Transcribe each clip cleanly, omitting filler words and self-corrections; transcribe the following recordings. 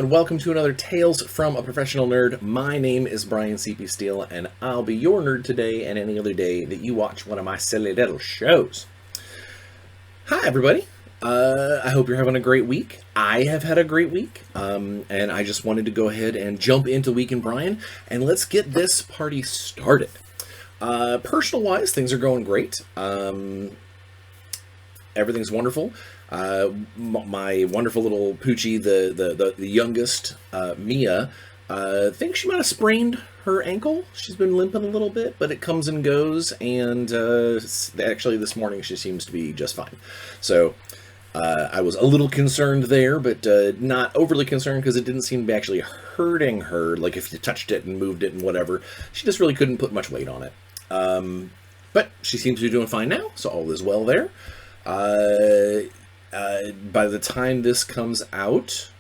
and welcome to another Tales from a Professional Nerd. My name is BryanCPSteele, and I'll be your nerd today and any other day that you watch one of my silly little shows. Hi, everybody. I hope you're having a great week. I have had a great week, and I just wanted to go ahead and jump into Week in Bryan, and let's get this party started. Personal-wise, things are going great. Everything's wonderful. My wonderful little Poochie, the youngest, Mia, thinks she might have sprained her ankle. She's been limping a little bit, but it comes and goes, and actually this morning she seems to be just fine. So I was a little concerned there, but not overly concerned because it didn't seem to be actually hurting her, like if you touched it and moved it and whatever. She just really couldn't put much weight on it. But she seems to be doing fine now, so all is well there. By the time this comes out,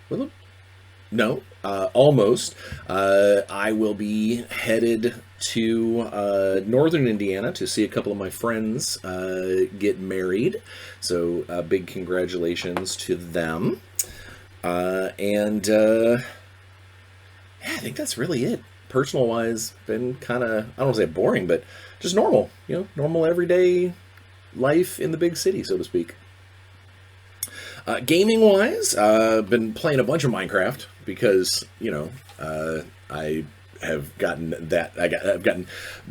almost, I will be headed to northern Indiana to see a couple of my friends get married. So big congratulations to them. I think that's really it. Personal-wise, been kind of, I don't want to say boring, but just normal, normal everyday life in the big city, so to speak. Gaming-wise, been playing a bunch of Minecraft because, I have gotten I've gotten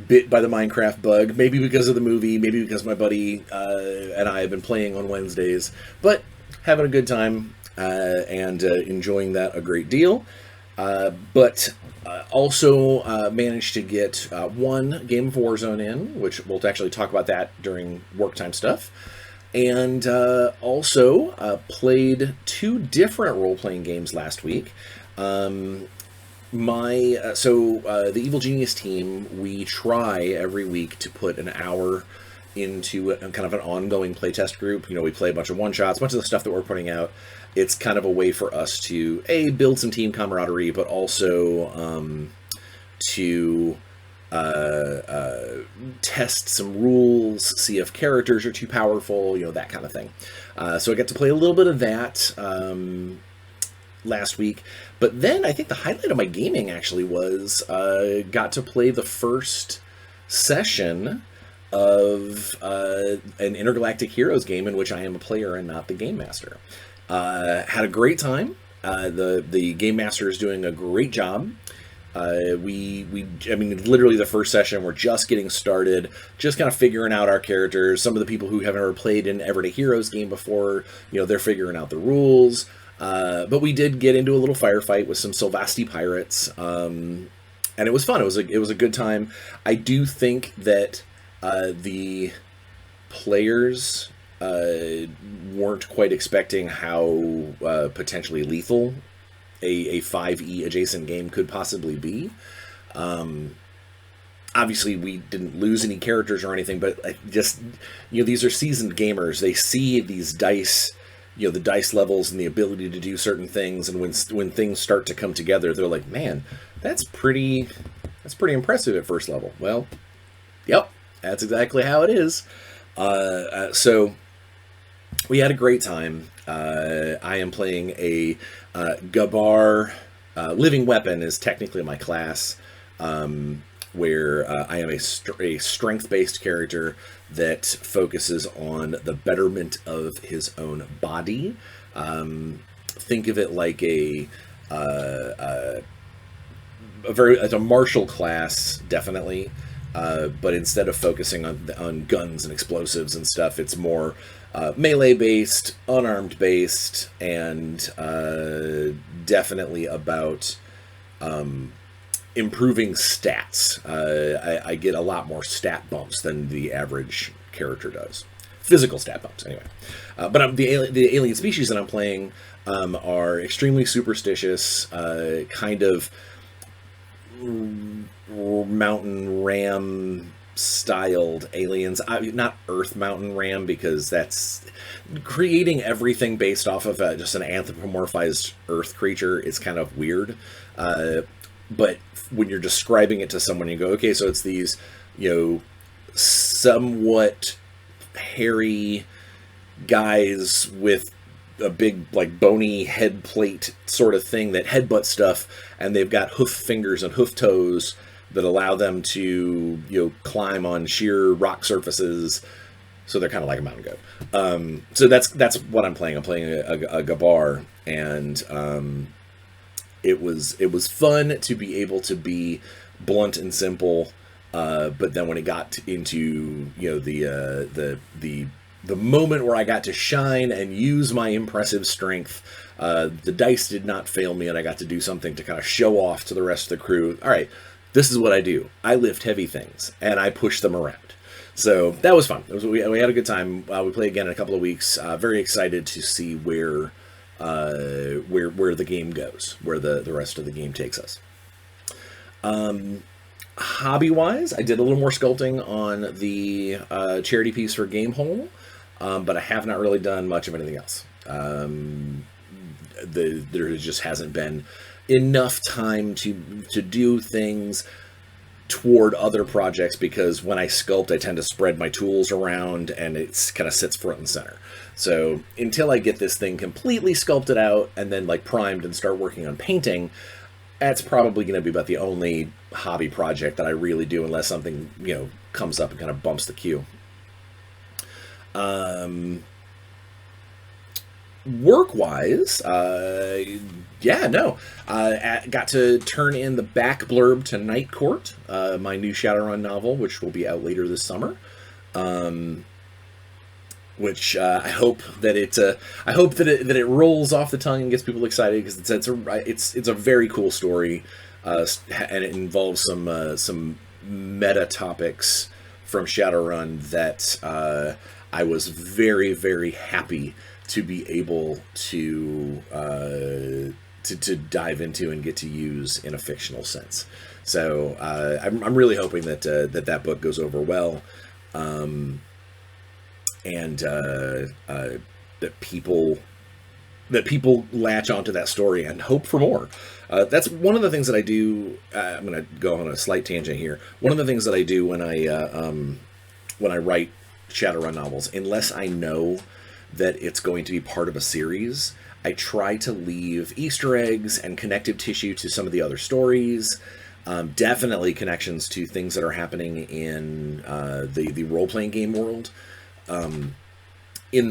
bit by the Minecraft bug, maybe because of the movie, maybe because my buddy and I have been playing on Wednesdays, but having a good time and enjoying that a great deal. But also managed to get one game of Warzone in, which we'll actually talk about that during work time stuff. And also played two different role-playing games last week. The Evil Genius team, we try every week to put an hour into kind of an ongoing playtest group. We play a bunch of one-shots, a bunch of the stuff that we're putting out. It's kind of a way for us to, build some team camaraderie, but also to test some rules, see if characters are too powerful, that kind of thing. So I got to play a little bit of that last week. But then I think the highlight of my gaming actually was got to play the first session of an Intergalactic Heroes game in which I am a player and not the game master. Had a great time. The game master is doing a great job. Literally the first session, we're just getting started, just kind of figuring out our characters. Some of the people who haven't ever played an Everyday Heroes game before, they're figuring out the rules. But we did get into a little firefight with some Sylvasti pirates, and it was fun. It was a good time. I do think that the players weren't quite expecting how potentially lethal a 5e adjacent game could possibly be. Obviously, we didn't lose any characters or anything, but these are seasoned gamers. They see these dice, the dice levels and the ability to do certain things, and when things start to come together, they're like, man, that's pretty impressive at first level. Well, yep, that's exactly how it is. So we had a great time. I am playing a Gabar. Living Weapon is technically my class, where I am a strength-based character that focuses on the betterment of his own body. Think of it like a martial class, definitely. But instead of focusing on guns and explosives and stuff, it's more melee-based, unarmed-based, and definitely about improving stats. I get a lot more stat bumps than the average character does. Physical stat bumps, anyway. But the alien species that I'm playing are extremely superstitious, kind of mountain ram styled aliens. Not Earth Mountain Ram, because that's creating everything based off of just an anthropomorphized Earth creature is kind of weird. But when you're describing it to someone, you go, okay, so it's these, somewhat hairy guys with a big like bony head plate sort of thing that headbutt stuff, and they've got hoof fingers and hoof toes that allow them to climb on sheer rock surfaces. So they're kind of like a mountain goat. So that's what I'm playing. I'm playing a Gabar, and it was fun to be able to be blunt and simple. But then when it got into the moment where I got to shine and use my impressive strength, the dice did not fail me, and I got to do something to kind of show off to the rest of the crew. All right, this is what I do. I lift heavy things and I push them around. So that was fun. We had a good time. We play again in a couple of weeks. Very excited to see where the game goes, where the rest of the game takes us. Hobby-wise, I did a little more sculpting on the charity piece for Gamehole, but I have not really done much of anything else. There just hasn't been enough time to do things toward other projects, because when I sculpt, I tend to spread my tools around, and it kind of sits front and center. So until I get this thing completely sculpted out and then like primed and start working on painting, that's probably going to be about the only hobby project that I really do, unless something comes up and kind of bumps the queue. Work-wise, got to turn in the back blurb to Night Court, my new Shadowrun novel, which will be out later this summer. Which I hope that it rolls off the tongue and gets people excited, because it's a very cool story, and it involves some meta topics from Shadowrun that I was very, very happy to be able to dive into and get to use in a fictional sense. So I'm really hoping that book goes over well, and that people latch onto that story and hope for more. That's one of the things that I do. I'm going to go on a slight tangent here. One of the things that I do when I write Shadowrun novels, unless I know that it's going to be part of a series, I try to leave Easter eggs and connective tissue to some of the other stories. Definitely connections to things that are happening in the role-playing game world, in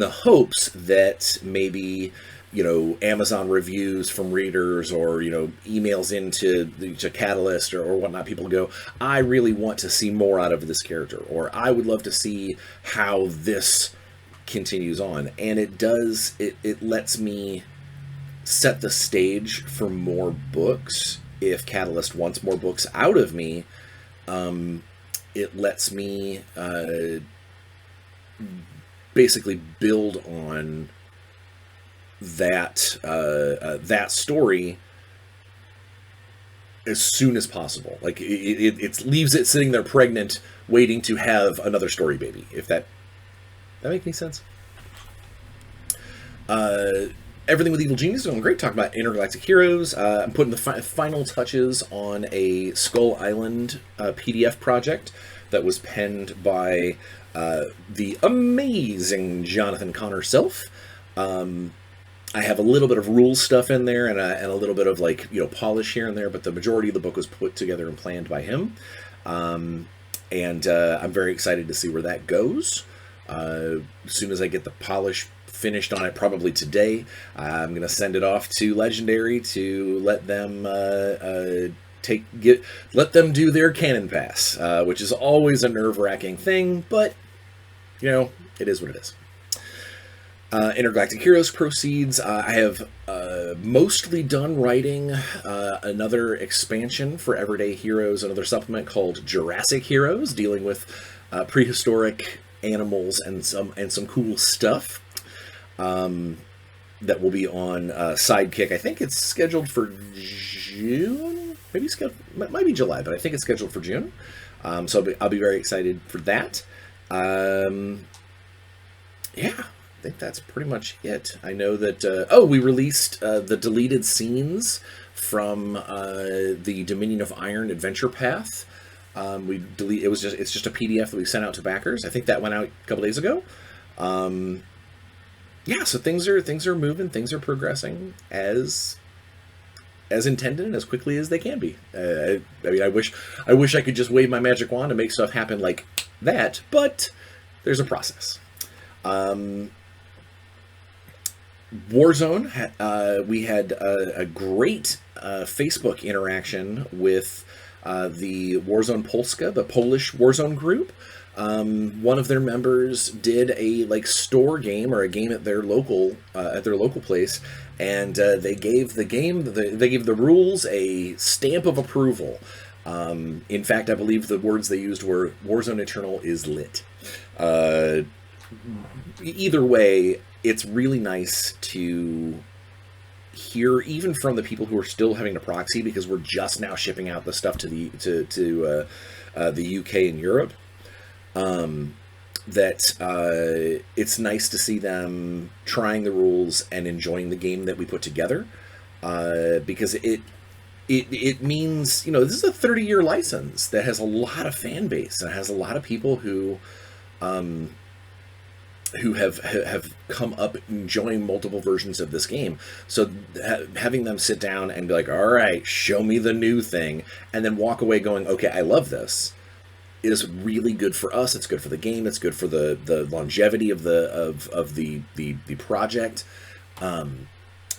the hopes that maybe Amazon reviews from readers, or emails into Catalyst or whatnot, people go, I really want to see more out of this character, or I would love to see how this continues on. And it does, it lets me set the stage for more books. If Catalyst wants more books out of me, it lets me basically build on that story as soon as possible. Like it leaves it sitting there pregnant, waiting to have another story baby. If that make any sense? Everything with Evil Genius is going great. Talking about Intergalactic Heroes. I'm putting the final touches on a Skull Island PDF project that was penned by the amazing Jonathan Connor Self. I have a little bit of rules stuff in there, and a little bit of polish here and there, but the majority of the book was put together and planned by him. And I'm very excited to see where that goes. As soon as I get the polish finished on it, probably today, I'm going to send it off to Legendary to let them let them do their canon pass, which is always a nerve-wracking thing, but it is what it is. Intergalactic Heroes proceeds. I have mostly done writing another expansion for Everyday Heroes, another supplement called Jurassic Heroes, dealing with prehistoric animals and some cool stuff. That will be on Sidekick. I think it's scheduled for June. It might be July, but I think it's scheduled for June. So I'll be very excited for that. Yeah. I think that's pretty much it. I know that we released the deleted scenes from the Dominion of Iron Adventure Path. It's just a PDF that we sent out to backers. I think that went out a couple days ago. yeah, so things are moving, things are progressing as intended and as quickly as they can be. I mean, I wish I could just wave my magic wand and make stuff happen like that, but there's a process. Warzone, we had a great Facebook interaction with the Warzone Polska, the Polish Warzone group. One of their members did a store game or a game at their local place, and they gave the rules a stamp of approval. In fact, I believe the words they used were "Warzone Eternal is lit." Either way, it's really nice to hear, even from the people who are still having to proxy, because we're just now shipping out the stuff to the UK and Europe. That it's nice to see them trying the rules and enjoying the game that we put together, because it means, this is a 30-year license that has a lot of fan base and has a lot of people who have come up enjoying multiple versions of this game. So having them sit down and be like, all right, show me the new thing, and then walk away going, okay, I love this, is really good for us. It's good for the game. It's good for the longevity of the project.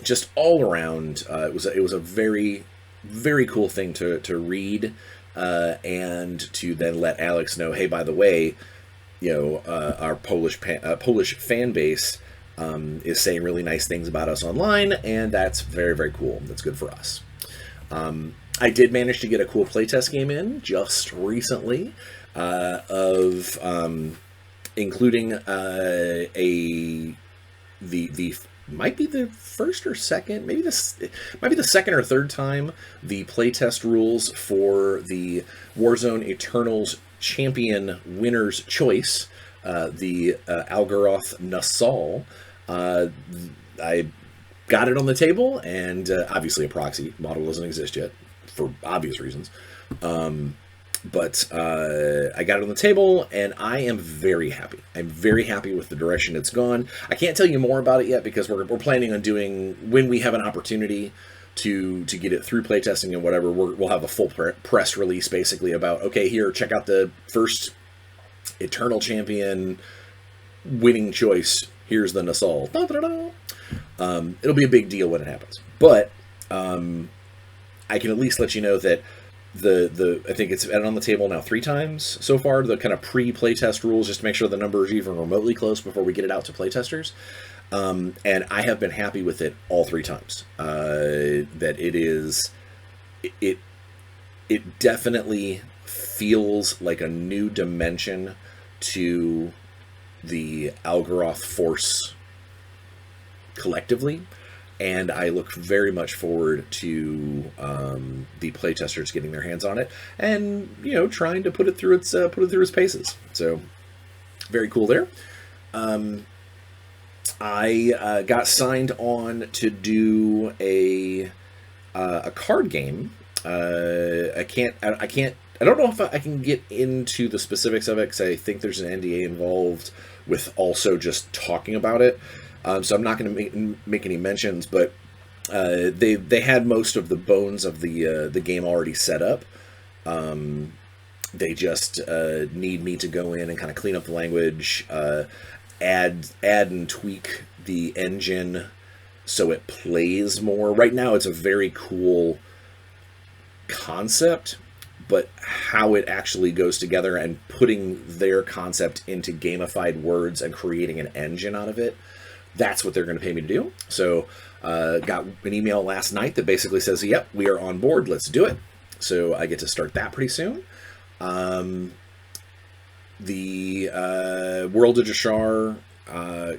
Just all around, it was a very, very cool thing to read, and to then let Alex know, hey, by the way, our Polish fan base is saying really nice things about us online, and that's very, very cool. That's good for us. I did manage to get a cool playtest game in just recently, of including the might be the first or second, maybe this might be the second or third time the playtest rules for the Warzone Eternals Champion Winner's Choice, the Algaroth Nasal. I got it on the table, and obviously a proxy model doesn't exist yet for obvious reasons. But I got it on the table, and I am very happy. I'm very happy with the direction it's gone. I can't tell you more about it yet, because we're planning on doing, when we have an opportunity to get it through playtesting and whatever, we'll have a full press release basically about, okay, here, check out the first Eternal Champion winning choice. Here's the Nasal. It'll be a big deal when it happens. But I can at least let you know that I think it's been on the table now 3 times so far, the kind of pre-playtest rules, just to make sure the number is even remotely close before we get it out to playtesters. And I have been happy with it all 3 times. That it definitely feels like a new dimension to the Algaroth Force collectively. And I look very much forward to the playtesters getting their hands on it and trying to put it through its paces. So very cool there. I got signed on to do a card game. I don't know if I can get into the specifics of it, because I think there's an NDA involved with also just talking about it. So I'm not going to make any mentions, but they had most of the bones of the game already set up. They just need me to go in and kind of clean up the language, add and tweak the engine so it plays more. Right now, it's a very cool concept, but how it actually goes together and putting their concept into gamified words and creating an engine out of it, that's what they're going to pay me to do. So got an email last night that basically says, yep, we are on board, let's do it. So I get to start that pretty soon. The World of Jashar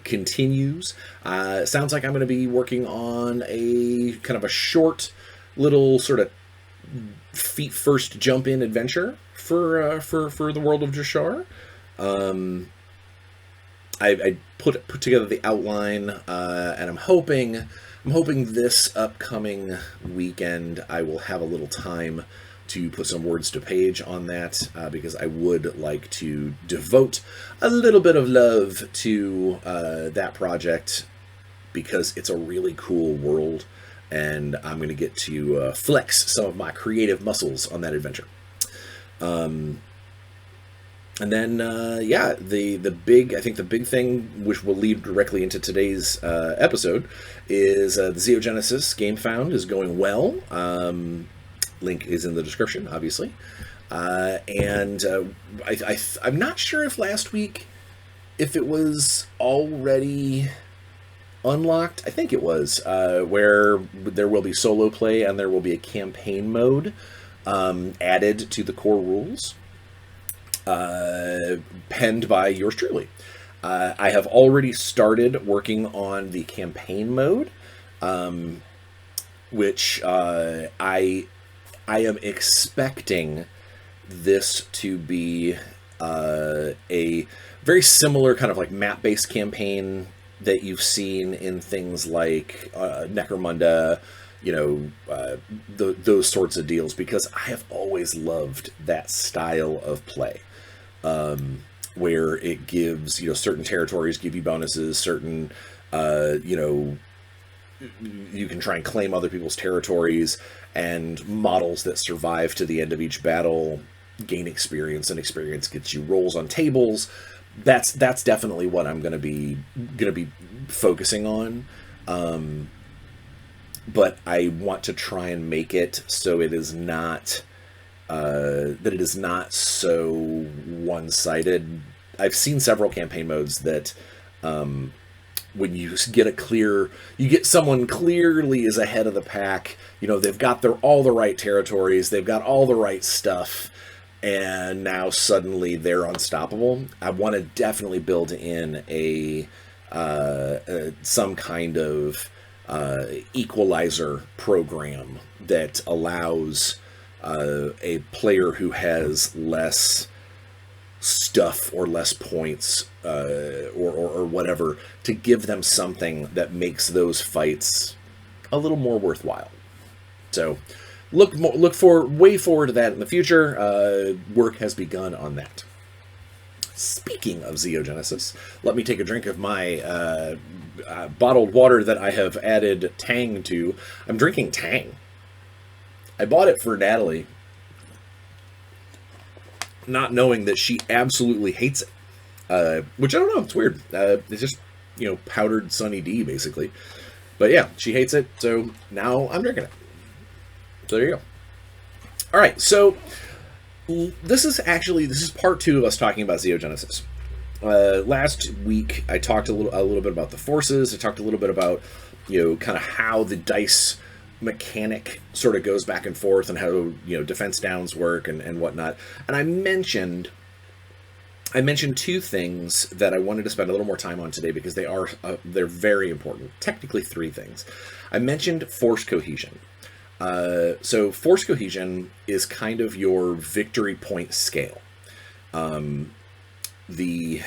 continues. Sounds like I'm going to be working on a kind of a short little sort of feet first jump in adventure for the World of Jashar. I put together the outline, and I'm hoping this upcoming weekend I will have a little time to put some words to page on that, because I would like to devote a little bit of love to that project because it's a really cool world, and I'm going to get to flex some of my creative muscles on that adventure. And then, the big thing, which will lead directly into today's episode, is the Zeo Genesis game found is going well. Link is in the description, obviously. I'm not sure if last week, if it was already unlocked. I think it was, where there will be solo play and there will be a campaign mode added to the core rules. Penned by yours truly. I have already started working on the campaign mode, which I am expecting this to be a very similar kind of like map-based campaign that you've seen in things like Necromunda, those sorts of deals, because I have always loved that style of play. Where it gives, certain territories give you bonuses, certain, you can try and claim other people's territories, and models that survive to the end of each battle gain experience, and experience gets you rolls on tables. That's definitely what I'm gonna be focusing on. But I want to try and make it so it is not that it is not so one-sided. I've seen several campaign modes that when you get someone clearly is ahead of the pack, they've got all the right territories, they've got all the right stuff, and now suddenly they're unstoppable. I want to definitely build in some kind of equalizer program that allows a player who has less stuff or less points or whatever, to give them something that makes those fights a little more worthwhile. So look way forward to that in the future. Work has begun on that. Speaking of Zeo Genesis, let me take a drink of my bottled water that I have added Tang to. I'm drinking Tang. I bought it for Natalie, not knowing that she absolutely hates it. Which I don't know, it's weird. It's just, powdered Sunny D, basically. But yeah, she hates it, so now I'm drinking it. So there you go. Alright, so this is part 2 of us talking about Zeo Genesis. Last week, I talked a little bit about the forces. I talked a little bit about, kind of how the dice mechanic sort of goes back and forth, and how defense downs work and whatnot. And I mentioned 2 things that I wanted to spend a little more time on today, because they're very important. Technically 3 things. I mentioned force cohesion. So force cohesion is kind of your victory point scale. The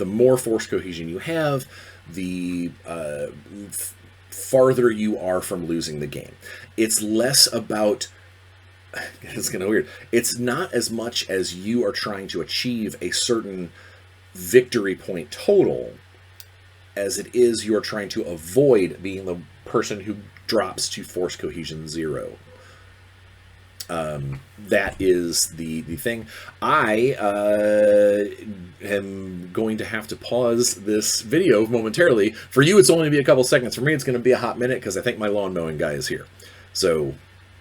more force cohesion you have, the farther you are from losing the game. It's less about, it's kind of weird, it's not as much as you are trying to achieve a certain victory point total as it is you're trying to avoid being the person who drops to force cohesion 0. That is the thing. I am going to have to pause this video momentarily. For you, it's only going to be a couple seconds. For me, it's going to be a hot minute, because I think my lawn mowing guy is here. So,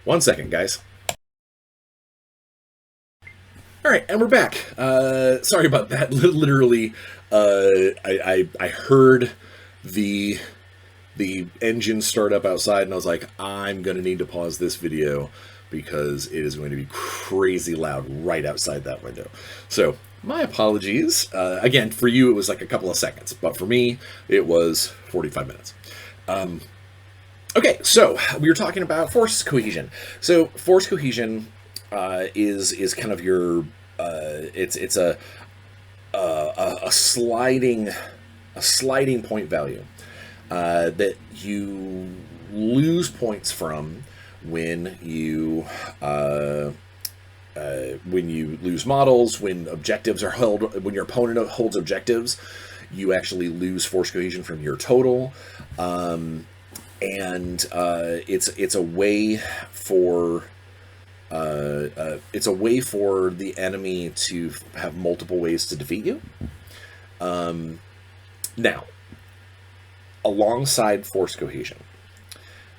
1 second, guys. All right, and we're back. Sorry about that. Literally, I heard the engine start up outside, and I was like, I'm going to need to pause this video, because it is going to be crazy loud right outside that window. So, my apologies. Again, for you, it was like a couple of seconds, but for me, it was 45 minutes. Okay, so we were talking about force cohesion. So, force cohesion is kind of your it's a sliding point value that you lose points from when you lose models, when objectives are held, when your opponent holds objectives. you actually lose force cohesion from your total. And it's a way for the enemy to have multiple ways to defeat you. Now, alongside force cohesion,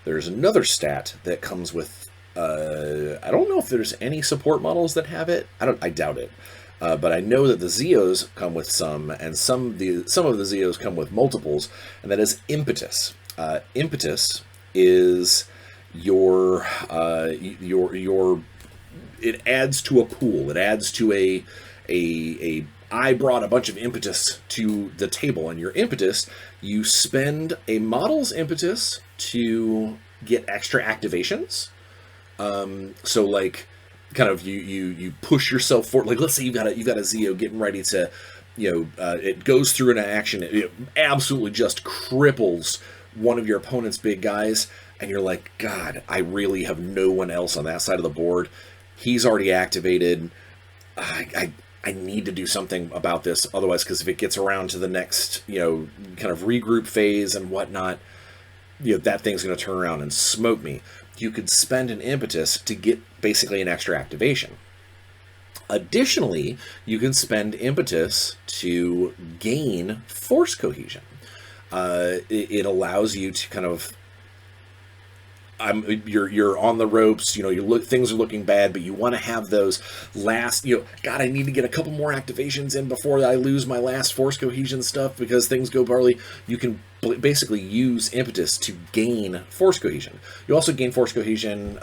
there's another stat that comes with. I don't know if there's any support models that have it. I doubt it. But I know that the Zeos come with some, and some of the Zeos come with multiples, and that is impetus. Impetus is your it adds to a pool. It adds to a I brought a bunch of impetus to the table, and your impetus, you spend a model's impetus to get extra activations. So like, kind of you push yourself forward. Like, let's say you've got a Zeo getting ready to, it goes through an action. It absolutely just cripples one of your opponent's big guys, and you're like, God, I really have no one else on that side of the board. He's already activated. I need to do something about this, otherwise, because if it gets around to the next, kind of regroup phase and whatnot, that thing's going to turn around and smoke me. You could spend an impetus to get basically an extra activation. Additionally, you can spend impetus to gain force cohesion. It allows you to kind of, you're on the ropes, things are looking bad, but you want to have those last, God, I need to get a couple more activations in before I lose my last force cohesion stuff because things go poorly. You can basically use impetus to gain force cohesion. You also gain force cohesion,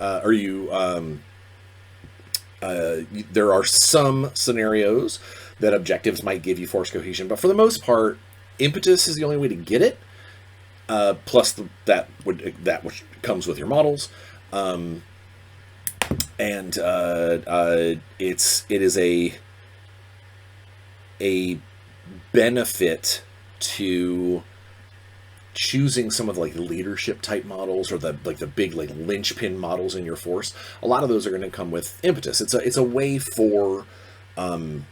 there are some scenarios that objectives might give you force cohesion, but for the most part, impetus is the only way to get it. Plus that which comes with your models, it is a benefit to choosing some of the leadership type models or the big linchpin models in your force. A lot of those are going to come with impetus. It's a way for us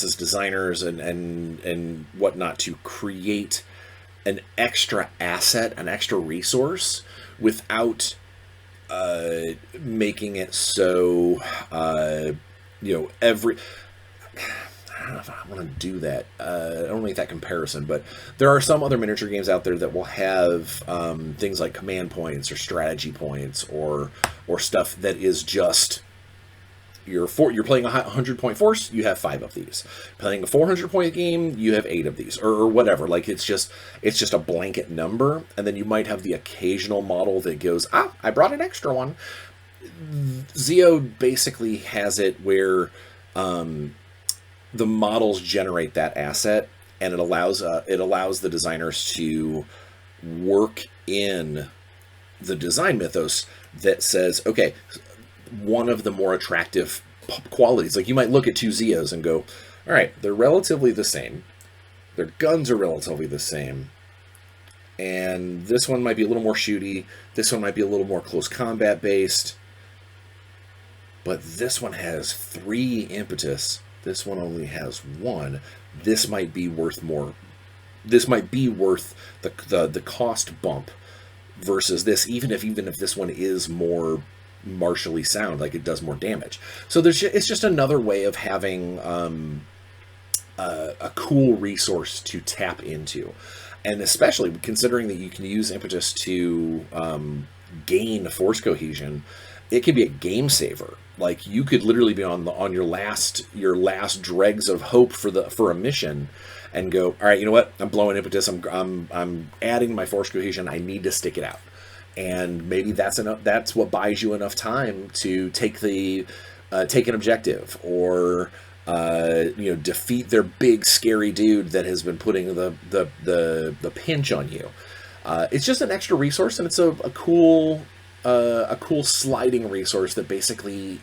as designers and whatnot to create an extra asset, an extra resource, without making it so every. I don't know if I want to do that. I don't make that comparison, but there are some other miniature games out there that will have things like command points or strategy points or stuff that is just. You're playing a 100-point force, you have 5 of these. Playing a 400-point game, you have 8 of these, or whatever. Like, it's just a blanket number, and then you might have the occasional model that goes, I brought an extra one. Zeo basically has it where the models generate that asset, and it allows the designers to work in the design mythos that says, okay, one of the more attractive qualities. Like, you might look at 2 Zeos and go, all right, they're relatively the same. Their guns are relatively the same. And this one might be a little more shooty. This one might be a little more close combat based. But this one has 3 impetus. This one only has 1. This might be worth more. This might be worth the cost bump versus this, even if this one is more martially sound, like it does more damage. So it's just another way of having a cool resource to tap into, and especially considering that you can use impetus to gain force cohesion, it can be a game saver. Like, you could literally be on your last dregs of hope for a mission, and go, all right, you know what? I'm blowing impetus. I'm adding my force cohesion. I need to stick it out. And maybe that's enough. That's what buys you enough time to take an objective, or defeat their big scary dude that has been putting the pinch on you. It's just an extra resource, and it's a cool sliding resource that basically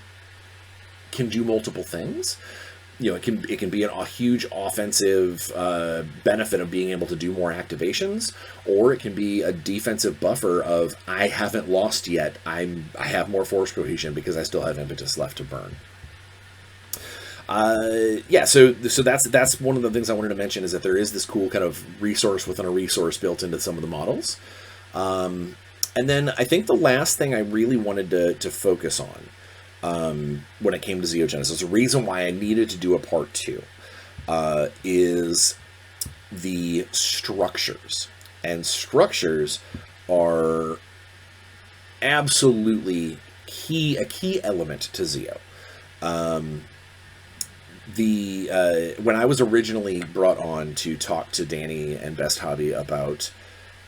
can do multiple things. It can be a huge offensive benefit of being able to do more activations, or it can be a defensive buffer of, I haven't lost yet. I have more force cohesion because I still have impetus left to burn. Yeah, so that's one of the things I wanted to mention, is that there is this cool kind of resource within a resource built into some of the models. And then I think the last thing I really wanted to focus on when it came to Zeo Genesis, the reason why I needed to do a part 2, is the structures. And structures are absolutely a key element to Zeo. When I was originally brought on to talk to Danny and Best Hobby about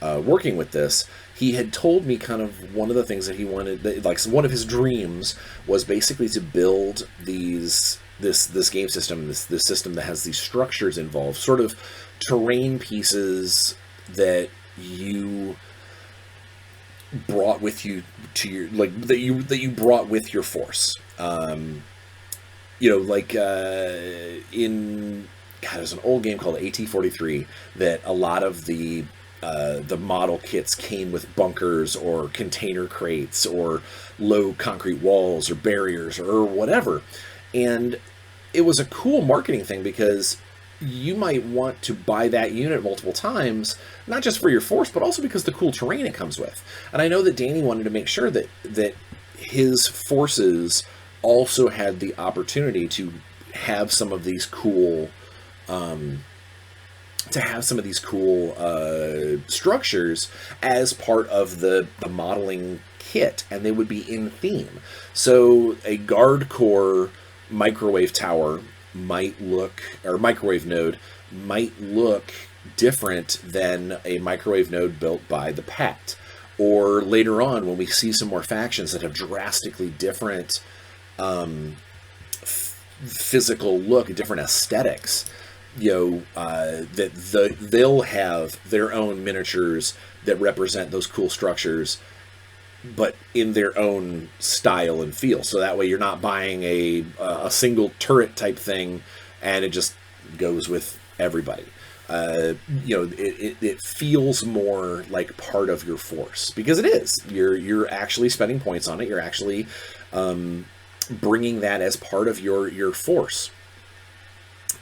working with this, he had told me kind of one of the things that he wanted, like one of his dreams, was basically to build this game system, this system that has these structures involved, sort of terrain pieces that you brought with you to your, like, that you brought with your force. Like in, God, there's an old game called AT-43 that a lot of the model kits came with bunkers or container crates or low concrete walls or barriers or whatever. And it was a cool marketing thing, because you might want to buy that unit multiple times, not just for your force, but also because the cool terrain it comes with. And I know that Danny wanted to make sure that his forces also had the opportunity to have some of these cool structures as part of the modeling kit, and they would be in theme. So a guard core microwave tower microwave node might look different than a microwave node built by the Pact. Or later on, when we see some more factions that have drastically different physical look, different aesthetics, they'll have their own miniatures that represent those cool structures, but in their own style and feel. So that way you're not buying a single turret type thing and it just goes with everybody. It feels more like part of your force, because it is. You're actually spending points on it. You're actually bringing that as part of your force.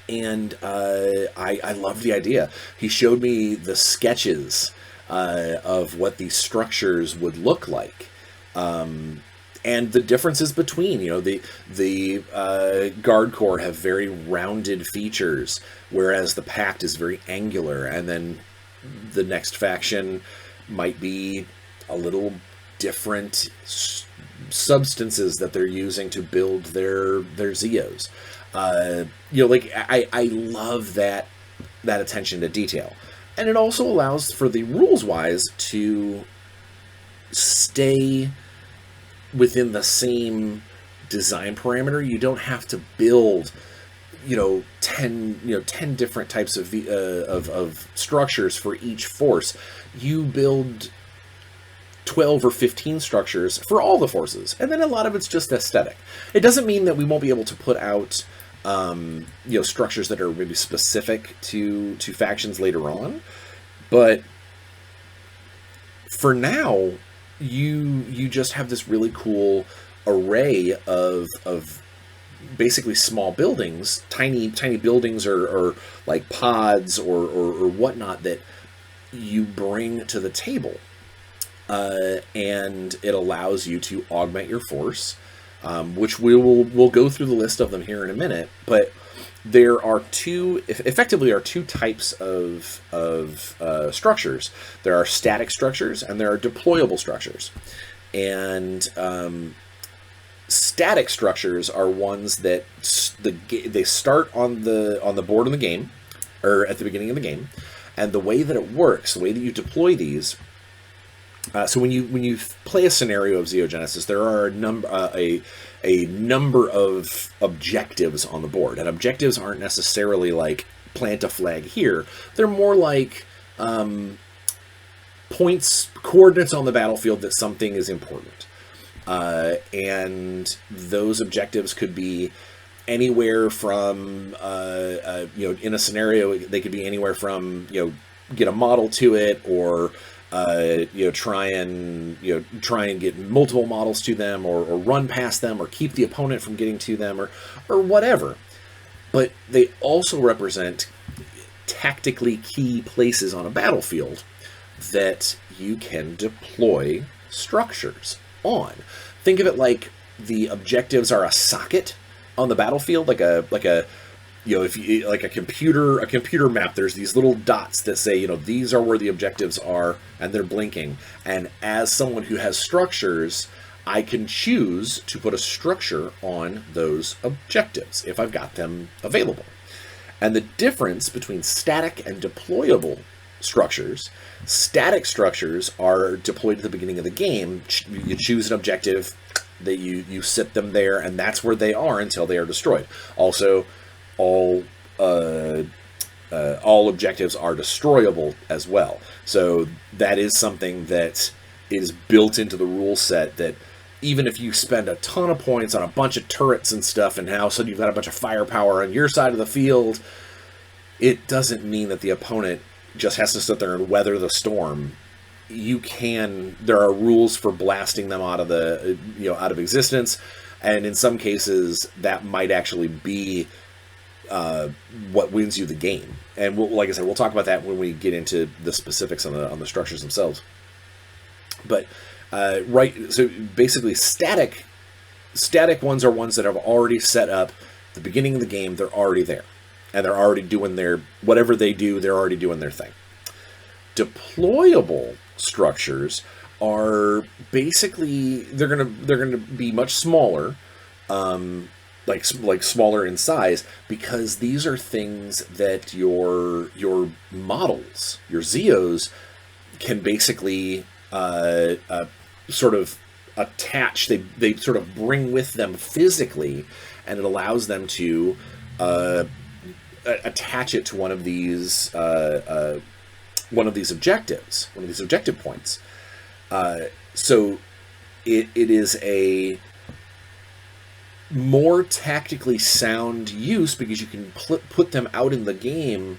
And I love the idea. He showed me the sketches of what these structures would look like, and the differences between, the Guard Corps have very rounded features, whereas the Pact is very angular, and then the next faction might be a little different substances that they're using to build their Zeos. I love that attention to detail. And it also allows for the rules-wise to stay within the same design parameter. You don't have to build, 10 different types of structures for each force. You build 12 or 15 structures for all the forces, and then a lot of it's just aesthetic. It doesn't mean that we won't be able to put out structures that are maybe specific to factions later on, but for now, you just have this really cool array of basically small buildings, tiny buildings, or like pods or whatnot that you bring to the table, and it allows you to augment your force. Which we'll go through the list of them here in a minute, but there are two types of structures. There are static structures and there are deployable structures. And static structures are ones that they start on the board in the game, or at the beginning of the game, and the way that it works, the way that you deploy these. So when you play a scenario of Zeo Genesis, there are a number of objectives on the board, and objectives aren't necessarily like plant a flag here. They're more like coordinates on the battlefield that something is important, and those objectives could be anywhere from in a scenario they could be anywhere from get a model to it, or try and get multiple models to them, or run past them, or keep the opponent from getting to them, or whatever. but they also represent tactically key places on a battlefield that you can deploy structures on. Think of it like the objectives are a socket on the battlefield, like a if you like a computer map. There's these little dots that say, these are where the objectives are, and they're blinking. And as someone who has structures, I can choose to put a structure on those objectives if I've got them available. And the difference between static and deployable structures, static structures are deployed at the beginning of the game. You choose an objective, that you sit them there, and that's where they are until they are destroyed. Also, all objectives are destroyable as well. So that is something that is built into the rule set, that even if you spend a ton of points on a bunch of turrets and stuff, and now suddenly you've got a bunch of firepower on your side of the field, it doesn't mean that the opponent just has to sit there and weather the storm. There are rules for blasting them out of existence, and in some cases that might actually be what wins you the game. And like I said, we'll talk about that when we get into the specifics on the structures themselves. But so basically, static ones are ones that have already set up the beginning of the game. They're already there, and they're already doing whatever they do. They're already doing their thing. Deployable structures are basically they're gonna be much smaller, like smaller in size, because these are things that your models, your Zeos, can basically sort of attach. They sort of bring with them physically, and it allows them to attach it to one of these objectives, one of these objective points. So it is a more tactically sound use, because you can put them out in the game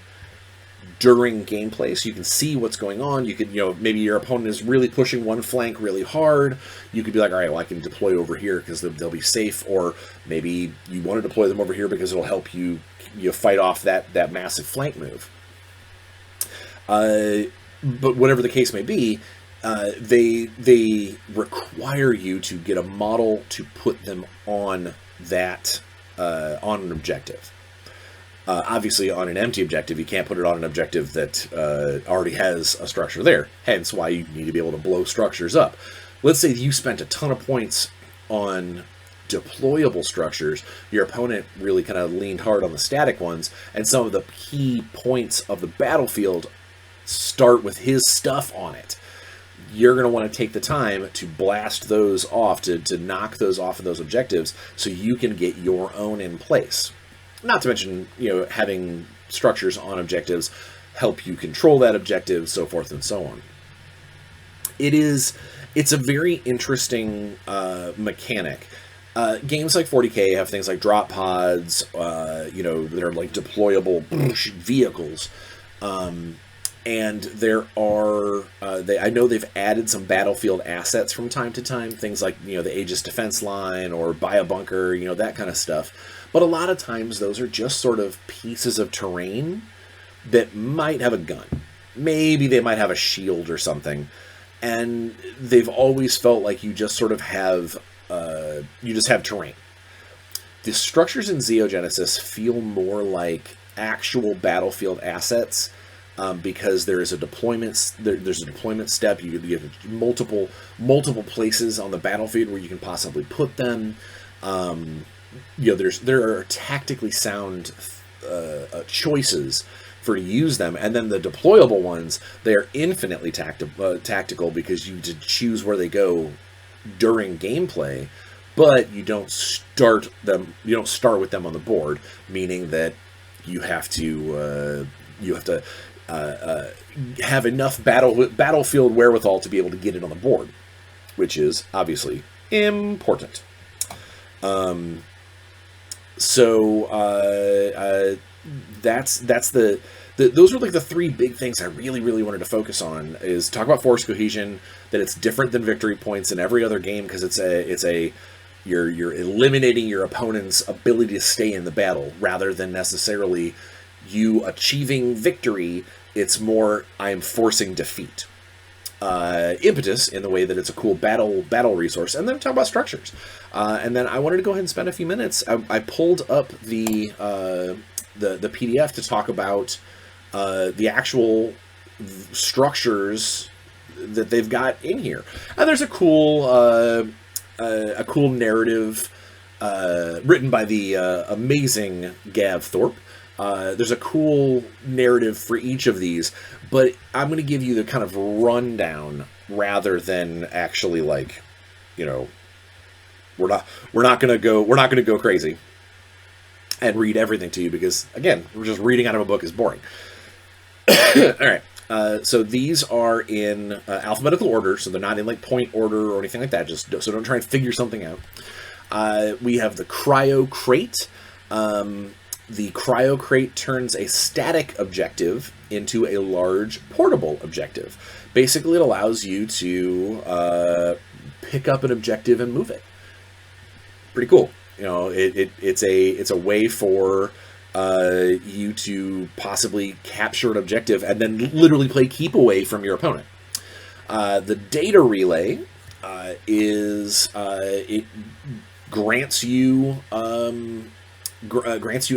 during gameplay, so you can see what's going on. You could, maybe your opponent is really pushing one flank really hard. You could be like, all right, well, I can deploy over here because they'll be safe. Or maybe you want to deploy them over here because it'll help you fight off that massive flank move. But whatever the case may be, they require you to get a model to put them on on an objective. Obviously, on an empty objective, you can't put it on an objective that already has a structure there. Hence why you need to be able to blow structures up. Let's say you spent a ton of points on deployable structures. Your opponent really kind of leaned hard on the static ones, and some of the key points of the battlefield start with his stuff on it. You're going to want to take the time to blast those off, to knock those off of those objectives, so you can get your own in place. Not to mention, having structures on objectives help you control that objective, so forth and so on. It's a very interesting mechanic. Games like 40K have things like drop pods, that are like deployable vehicles. And there are, I know they've added some battlefield assets from time to time, things like, the Aegis defense line, or buy a bunker, that kind of stuff. But a lot of times those are just sort of pieces of terrain that might have a gun. Maybe they might have a shield or something. And they've always felt like you just sort of have, terrain. The structures in Zeo Genesis feel more like actual battlefield assets, because there is a deployment. There's a deployment step. You have multiple places on the battlefield where you can possibly put them. There are tactically sound choices for to use them, and then the deployable ones, they are infinitely tactical, because you choose where they go during gameplay, but you don't start with them on the board, meaning that you have to have enough battlefield wherewithal to be able to get it on the board, which is obviously important. That's those are like the three big things I really wanted to focus on. Is talk about force cohesion, that it's different than victory points in every other game, because it's a You're eliminating your opponent's ability to stay in the battle rather than necessarily you achieving victory. It's more I'm forcing defeat. Impetus in the way that it's a cool battle resource, and then talk about structures. And then I wanted to go ahead and spend a few minutes. I pulled up the PDF to talk about the actual structures that they've got in here. And there's a cool narrative written by the amazing Gav Thorpe. There's a cool narrative for each of these, but I'm going to give you the kind of rundown rather than actually, like, you know, we're not going to go crazy and read everything to you, because again, we're just reading out of a book is boring. All right. So these are in alphabetical order, so they're not in like point order or anything like that. So don't try and figure something out. We have the Cryo Crate. The Cryo Crate turns a static objective into a large portable objective. Basically, it allows you to pick up an objective and move it. Pretty cool. You know, it's a way for you to possibly capture an objective and then literally play keep away from your opponent. The Data Relay it grants you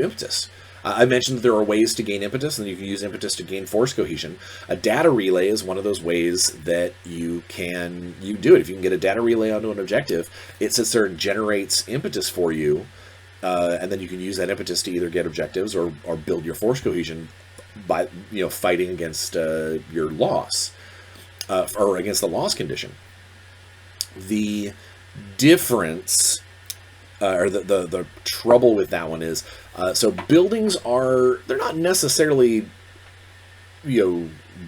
impetus. I mentioned that there are ways to gain impetus, and you can use impetus to gain force cohesion. A data relay is one of those ways that you do it. If you can get a data relay onto an objective, it sits there and generates impetus for you, and then you can use that impetus to either get objectives or build your force cohesion by fighting against your loss or against the loss condition. The difference. Or the trouble with that one is, so buildings they're not necessarily,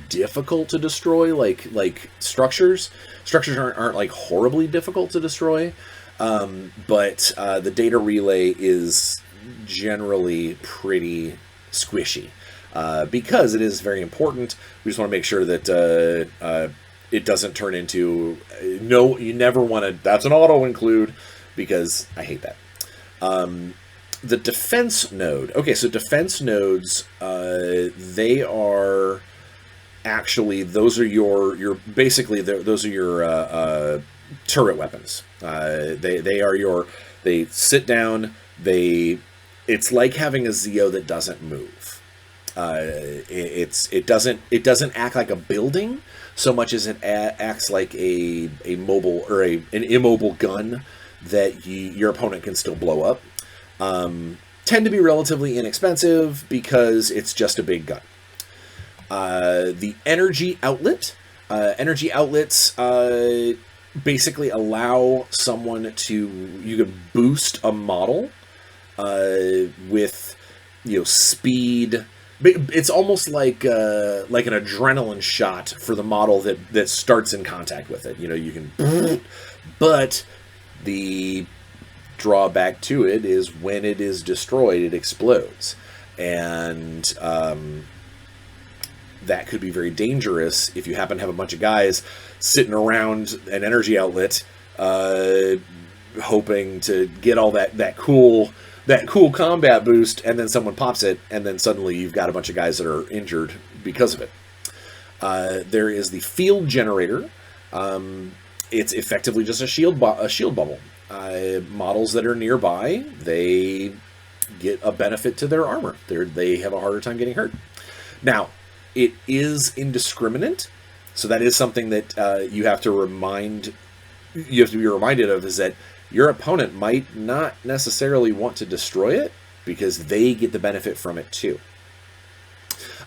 difficult to destroy like structures. Structures aren't like horribly difficult to destroy, but the data relay is generally pretty squishy because it is very important. We just want to make sure that it doesn't turn into you never want to. That's an auto include. Because I hate that. The defense node. Okay, so defense nodes, they are actually, those are your turret weapons. They sit down. It's like having a Zeo that doesn't move. It doesn't act like a building so much as it acts like a mobile or an immobile gun that your opponent can still blow up. Tend to be relatively inexpensive because it's just a big gun. The energy outlet. Energy outlets basically allow someone you can boost a model with speed. It's almost like an adrenaline shot for the model that starts in contact with it. You can, but the drawback to it is when it is destroyed, it explodes. And that could be very dangerous if you happen to have a bunch of guys sitting around an energy outlet hoping to get all that cool combat boost, and then someone pops it, and then suddenly you've got a bunch of guys that are injured because of it. There is the field generator. It's effectively just a shield bubble. Models that are nearby, they get a benefit to their armor. They have a harder time getting hurt. Now, it is indiscriminate, so that is something that you have to be reminded of, is that your opponent might not necessarily want to destroy it because they get the benefit from it too.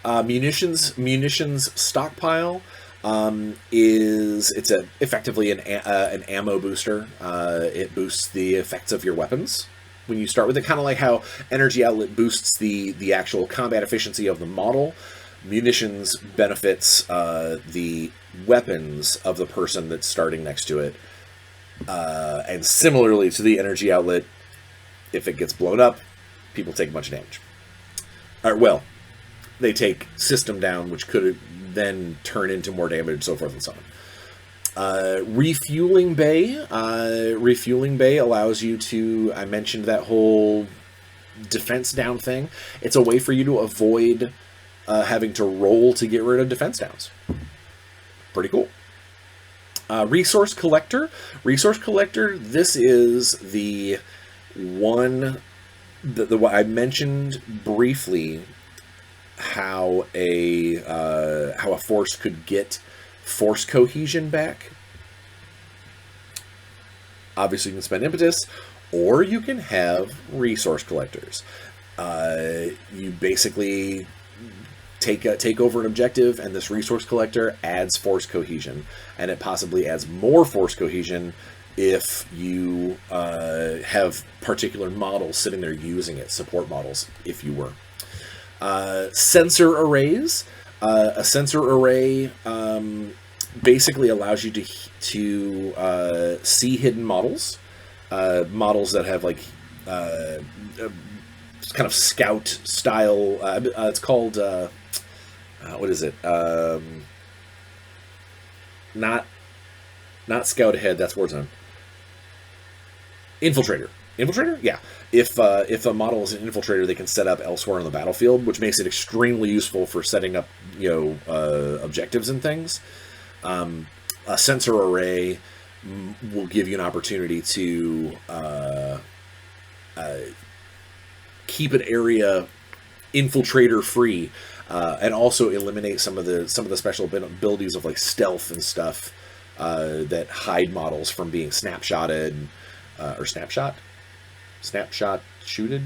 Munitions stockpile. It's effectively an ammo booster. It boosts the effects of your weapons when you start with it, kind of like how energy outlet boosts the actual combat efficiency of the model. Munitions benefits the weapons of the person that's starting next to it, and similarly to the energy outlet, if it gets blown up, people take a bunch of damage. Well, they take system down, which could then turn into more damage, so forth and so Refueling bay. Refueling bay allows you to, I mentioned that whole defense down thing. It's a way for you to avoid having to roll to get rid of defense downs. Pretty cool. Resource collector. Resource collector, this is the one that I mentioned briefly how a force could get force cohesion back. Obviously, you can spend impetus, or you can have resource collectors. You basically take over an objective, and this resource collector adds force cohesion, and it possibly adds more force cohesion if you have particular models sitting there using it, support models, if you were. Sensor arrays. A sensor array basically allows you to see hidden models, models that have like kind of scout style. It's called what is it? Not scout ahead. That's Warzone. Infiltrator. Infiltrator? Yeah. If a model is an infiltrator, they can set up elsewhere on the battlefield, which makes it extremely useful for setting up, objectives and things. A sensor array will give you an opportunity to keep an area infiltrator free, and also eliminate some of the special abilities of like stealth and stuff that hide models from being snapshotted or shooted.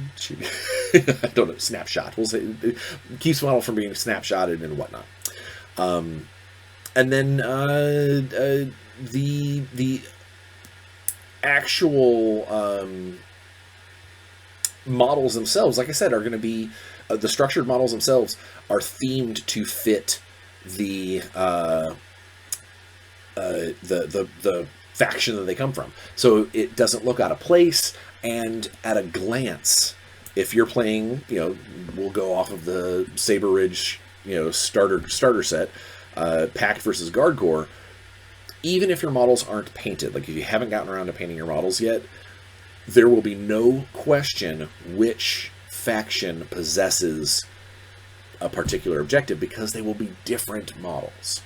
I don't know. Snapshot. We'll say keeps model from being snapshotted and whatnot. And then the actual models themselves, like I said, are going to be the structured models themselves are themed to fit the faction that they come from, so it doesn't look out of place. And at a glance, if you're playing, we'll go off of the Saber Ridge, starter set, Pact versus Guard Corps. Even if your models aren't painted, like if you haven't gotten around to painting your models yet, there will be no question which faction possesses a particular objective, because they will be different models.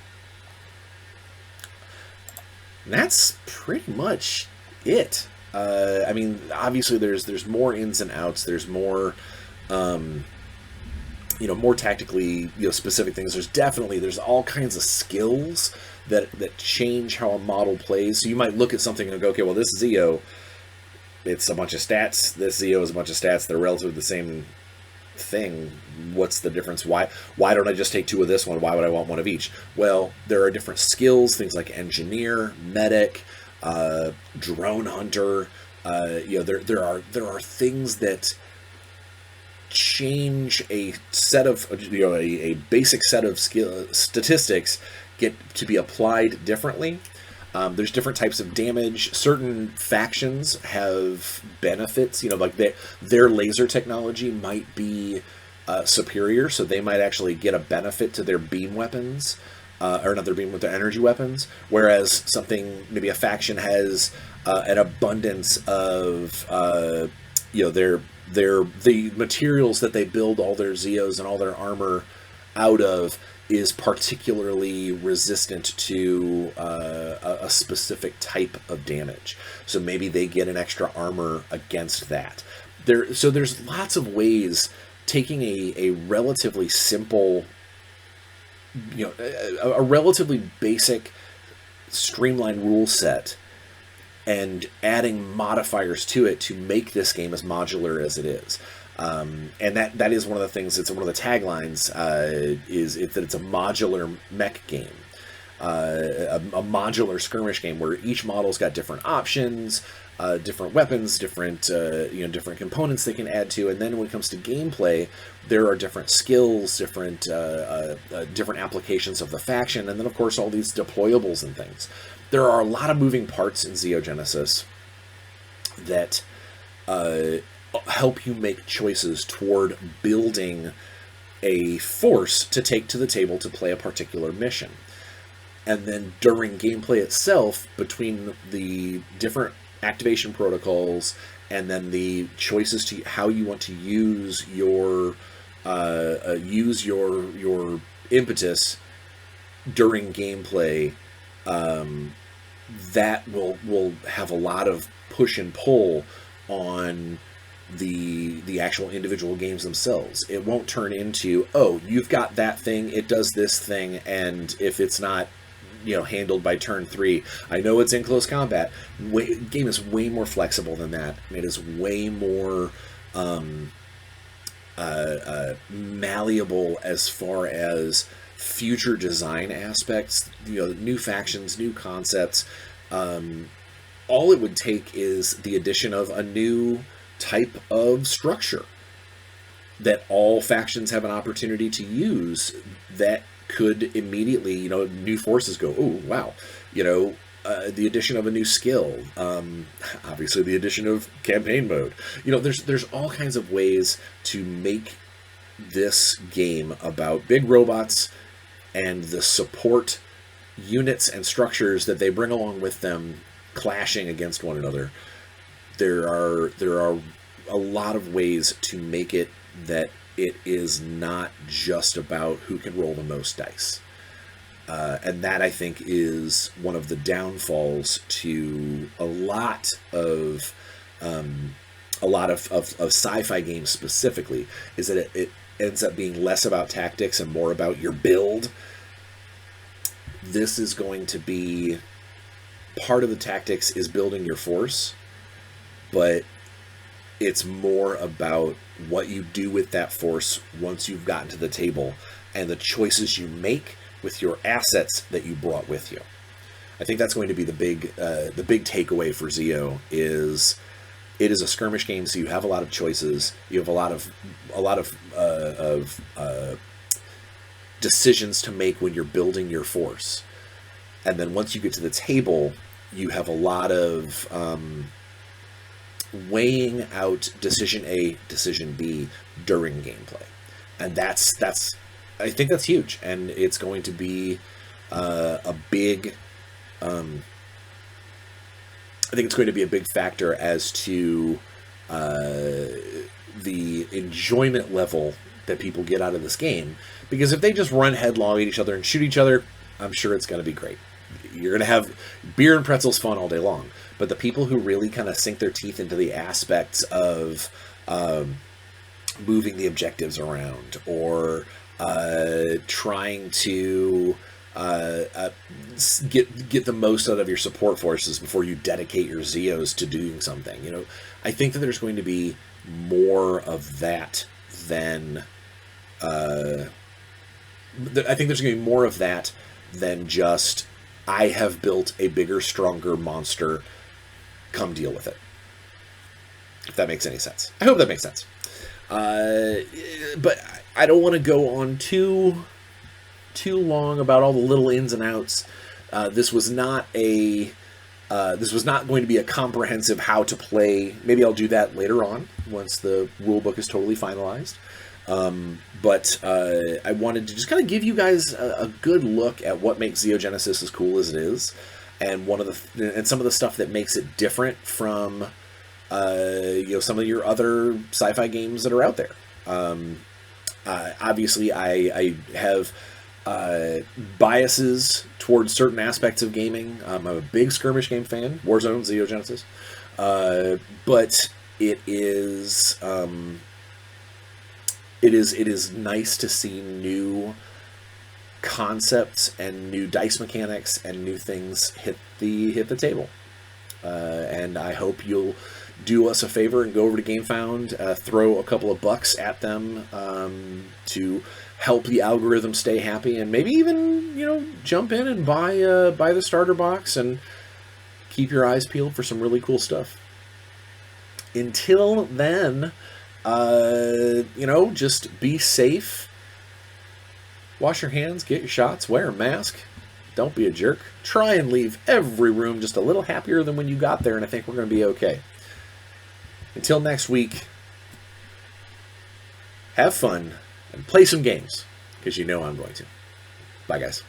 And that's pretty much it. I mean, obviously there's more ins and outs. There's more, more tactically, specific things. There's all kinds of skills that change how a model plays. So you might look at something and go, okay, well, this Zeo, it's a bunch of stats. This Zeo is a bunch of stats. They're relatively the same thing. What's the difference? Why don't I just take two of this one? Why would I want one of each? Well, there are different skills, things like engineer, medic, drone hunter. There are things that change a set of a basic set of statistics get to be applied differently. There's different types of damage. Certain factions have benefits, like their laser technology might be superior, so they might actually get a benefit to their beam weapons, or not their beam, with their energy weapons, whereas maybe a faction has an abundance of the materials that they build all their Zeos and all their armor out of is particularly resistant to a specific type of damage. So maybe they get an extra armor against that. So there's lots of ways, taking a relatively simple, a relatively basic, streamlined rule set, and adding modifiers to it to make this game as modular as it is. And that is one of the things. It's one of the taglines. Is that it's a modular mech game, a modular skirmish game where each model's got different options, different weapons, different different components they can add to. And then when it comes to gameplay, there are different skills, different applications of the faction, and then of course all these deployables and things. There are a lot of moving parts in Zeo Genesis that help you make choices toward building a force to take to the table to play a particular mission. and then during gameplay itself, between the different activation protocols and then the choices to how you want to use your impetus during gameplay, that will have a lot of push and pull on the actual individual games themselves. It won't turn into, oh, you've got that thing, it does this thing, and if it's not handled by turn 3, I know it's in close combat. Game is way more flexible than that, and it is way more malleable as far as future design aspects, new factions, new concepts. All it would take is the addition of a new type of structure that all factions have an opportunity to use, that could immediately, new forces go, oh, wow, the addition of a new skill, obviously the addition of campaign mode. There's all kinds of ways to make this game about big robots and the support units and structures that they bring along with them clashing against one another. There are a lot of ways to make it that it is not just about who can roll the most dice. And that, I think, is one of the downfalls to a lot of sci-fi games specifically, is that it ends up being less about tactics and more about your build. This is going to be part of the tactics is building your force, but it's more about what you do with that force once you've gotten to the table and the choices you make with your assets that you brought with you. I think that's going to be the big takeaway for Zeo. Is it is a skirmish game, so you have a lot of choices. You have a lot of decisions to make when you're building your force, and then once you get to the table, you have a lot of weighing out decision A, decision B during gameplay, and that's I think that's huge, and it's going to be a big. I think it's going to be a big factor as to the enjoyment level that people get out of this game. Because if they just run headlong at each other and shoot each other, I'm sure it's going to be great. You're going to have beer and pretzels fun all day long. But the people who really kind of sink their teeth into the aspects of moving the objectives around, or trying to get the most out of your support forces before you dedicate your Zeos to doing something. I think that there's going to be more of that than just, I have built a bigger, stronger monster, come deal with it. If that makes any sense. I hope that makes sense. But I don't want to go on too long about all the little ins and outs. This was not going to be a comprehensive how to play. Maybe I'll do that later on once the rulebook is totally finalized. But I wanted to just kind of give you guys a good look at what makes Zeo Genesis as cool as it is, and some of the stuff that makes it different from some of your other sci-fi games that are out there. Obviously, I have biases towards certain aspects of gaming. I'm a big skirmish game fan, Warzone, Zeo Genesis, but it is nice to see new concepts and new dice mechanics and new things hit the table. And I hope you'll do us a favor and go over to GameFound, throw a couple of bucks at them to help the algorithm stay happy, and maybe even jump in and buy the starter box and keep your eyes peeled for some really cool stuff. Until then, just be safe, wash your hands, get your shots, wear a mask, don't be a jerk, try and leave every room just a little happier than when you got there, and I think we're going to be okay. Until next week, have fun and play some games, because I'm going to. Bye, guys.